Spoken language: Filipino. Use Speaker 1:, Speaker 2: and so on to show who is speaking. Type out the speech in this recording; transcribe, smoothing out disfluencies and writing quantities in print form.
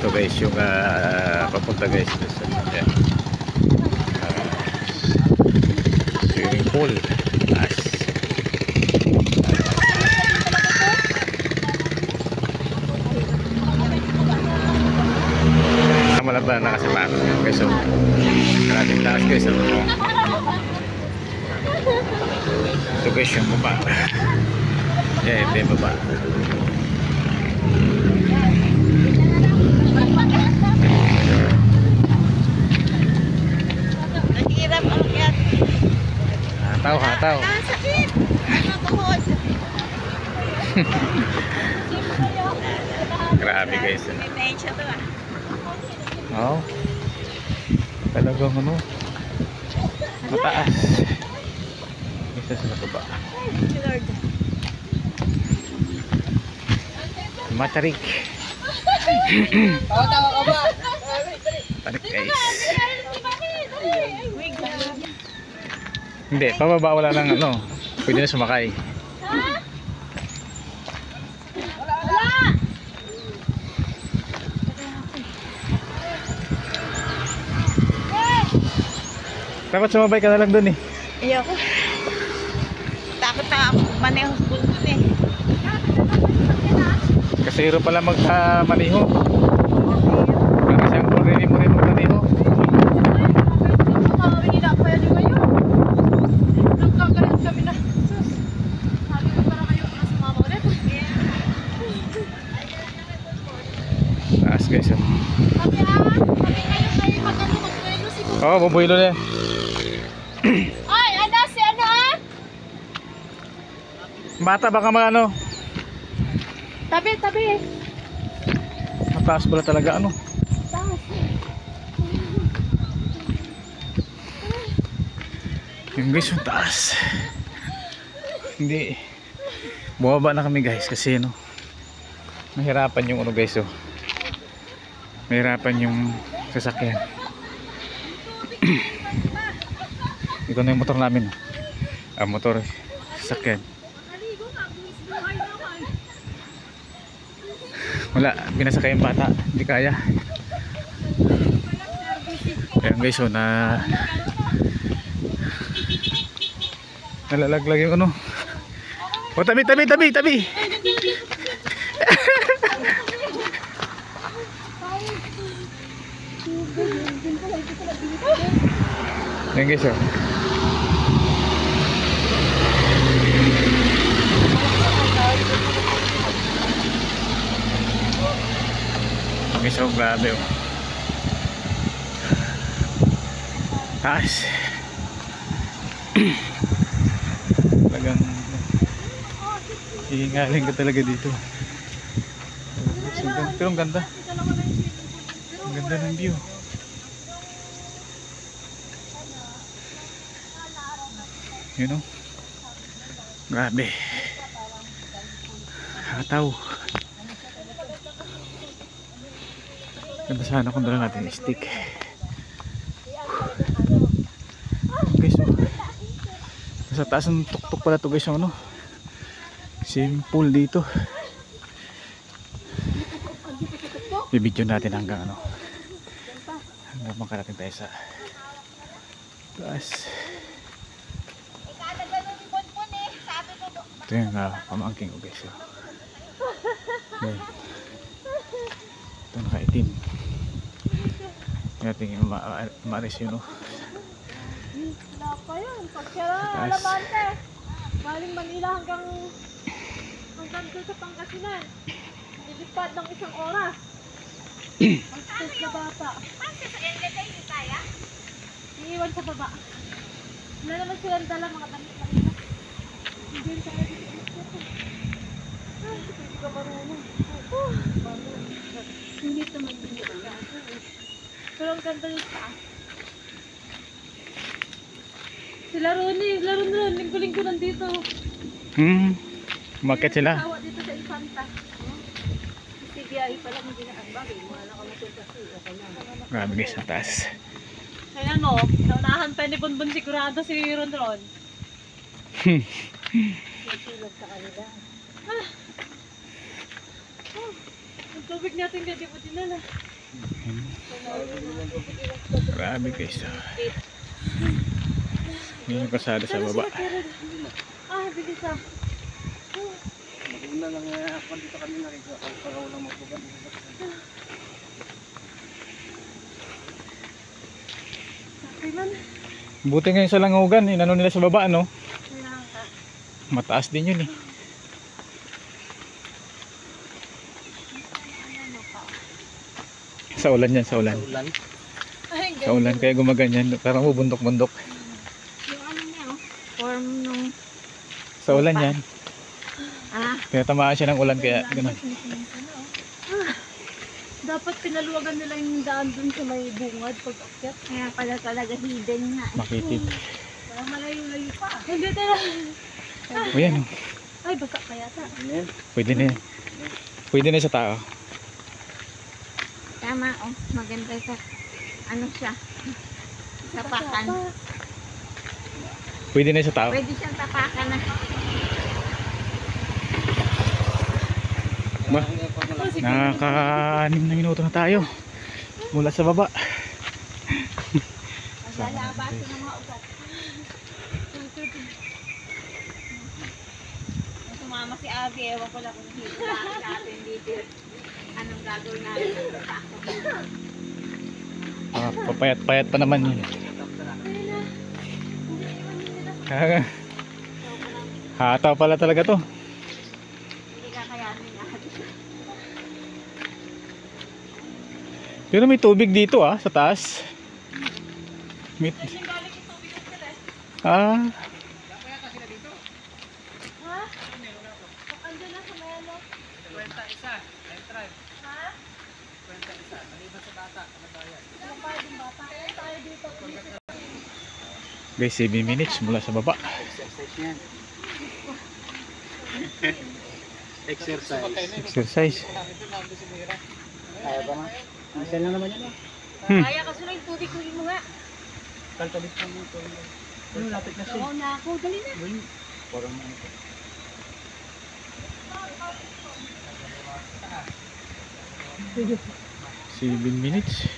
Speaker 1: Ito guys yung papunta guys sa swimming pool. Malaba na kasi paano guys, so karating taas guys. Ito guys yung baba. Yeah, ito yung baba.
Speaker 2: Naghihirap ang yan.
Speaker 1: Hataw, hataw.
Speaker 2: Sakit! Ano tuhod?
Speaker 1: Grabe guys.
Speaker 2: May siya to ah.
Speaker 1: Oo. Talagang ano, mataas. Isa sa baba.
Speaker 2: Lord.
Speaker 1: Matarik.
Speaker 2: Tawa-tawa ka ba?
Speaker 1: Tarik guys. Hindi, pababa wala lang ano. Pwede na sumakay. Dapat sumabay ka na lang dun eh.
Speaker 2: Ayoko. Takot na ako maneho sa bulbul eh.
Speaker 1: Kasi hiro pala mag-maniho. Kasi ang pulini mo rin mag-maniho.
Speaker 2: Makawin pa yan kayo. Nagkakaroon kami na. Sus. Sabi ko para kayo para sumama ulit.
Speaker 1: Taas guys.
Speaker 2: Sabi kayo magano magbuelo siguro.
Speaker 1: Oo, bubuilo na.
Speaker 2: Ay, ano si ano ah?
Speaker 1: Bata baka mga ano.
Speaker 2: Tabi, tabi.
Speaker 1: Mataas pala talaga ano.
Speaker 2: Taas.
Speaker 1: Yung guys yung taas. Hindi. Bumaba na kami guys kasi no. Mahirapan yung ano guys oh. Mahirapan yung sasakyan. Ito na yung motor namin. Motor sasakyan. Wala, pinasakay yung bata. Hindi kaya. Ayan guys, so nalalaglag yung ano. Oh, tabi, tabi, tabi, tabi. Ayan guys, oh. Guys, oh, grabe oh. Taas. Talagang hihingalin ka talaga dito. Pero ang ganda. Ang ganda ng view. You know? Grabe. Hataw. Ganda sana kung dala natin yung stick. Guys, oh. Nasa taas ng tuktok pala to guys, yung ano, swimming pool dito. I-video natin hanggang ano, hanggang makarating tayo sa taas. Ito yung pamangking ko guys. Okay. Ito nakaitim. Natin yung maaris yun oh.
Speaker 2: Wala pa yun. Pagkara Alamante. Galing Manila hanggang doon sa Pangasinan. Nilipad ng 1 oras. Ang stress na bata. Hindi kaya? Iiwan sa baba. Wala naman silang dala mga damit kanina. Hindi rin kaya dito. Hindi ka marunong. Hindi ito mag-iiwan. Pero ang ganda yung taas. Sila Ron, linggo-linggo nandito.
Speaker 1: Umakit sila.
Speaker 2: Tawa dito sa Infanta. CBI pa lang hindi nakakabagay. Wala ka matuntas eh.
Speaker 1: Grabe guys, ang taas.
Speaker 2: Kaya no, naunahan pa ni Bonbon sigurado si Ron. Nagsilog sa kanila. Ang tubig natin hindi mo dinala.
Speaker 1: Grabe guys. Yan yung kasada sa baba.
Speaker 2: Ah, bilis ah.
Speaker 3: Una lang ako dito kami nakita ako para walang mapugan.
Speaker 2: Sakay man.
Speaker 1: Buti ngayon sa Langugan, inano nila sa baba, ano?
Speaker 2: Kailangan ka.
Speaker 1: Mataas din yun eh. Sa ulan yan, sa ulan.
Speaker 3: Ulan.
Speaker 2: Ay,
Speaker 1: Sa ulan, kaya gumaganyan. Parang bundok-bundok.
Speaker 2: yung ano niya oh. Form nung...
Speaker 1: Sa ulan yan.
Speaker 2: Ah.
Speaker 1: Kaya tamaan siya ng ulan, kaya gano'n.
Speaker 2: Dapat pinaluwagan nila yung daan dun sa may bungad pag akyat. Kaya pala talaga hidden nga.
Speaker 1: Makitid.
Speaker 2: Parang malayo-layo pa. Hindi talaga.
Speaker 1: O yan, oh.
Speaker 2: Ay, basa kaya ta.
Speaker 3: Amen.
Speaker 1: Pwede na yan. Pwede na sa tao.
Speaker 2: Tama oh. Maganda sa... Ano siya? Tapakan.
Speaker 1: Pwede na sa tao.
Speaker 2: Pwede siyang tapakan na.
Speaker 1: Ba? Nakaka-6 na minuto na tayo. Mula sa baba.
Speaker 2: Maglalabaso ng mga ugat. Kung sumama si Abby, ewan ko lang kung dito natin dito. Anong gagawin natin?
Speaker 1: Papayat-payat pa naman yun. Hataw pala talaga to.
Speaker 2: Hindi kakayanin natin.
Speaker 1: Pero may tubig dito sa taas. May... Ah,
Speaker 2: Ha? Ando na sa Melo.
Speaker 3: Kwenta isa, entrance.
Speaker 2: Ha?
Speaker 3: Kwenta isa, maliban sa bata, kamatayan.
Speaker 2: Ang bayad ng bata. Kaya tayo dito.
Speaker 1: guys, 7 minutes mula sa baba.
Speaker 3: Exercise yan. Exercise.
Speaker 1: Exercise.
Speaker 3: Kaya ba nga? Masaya lang naman yan.
Speaker 2: Kaya kasi lang yung tubig ko mo nga.
Speaker 3: Kaltalit pa mo ito. Ano, lapit na siya.
Speaker 2: Oo na ako. Dali na.
Speaker 3: Parang ano.
Speaker 1: 7 minutes.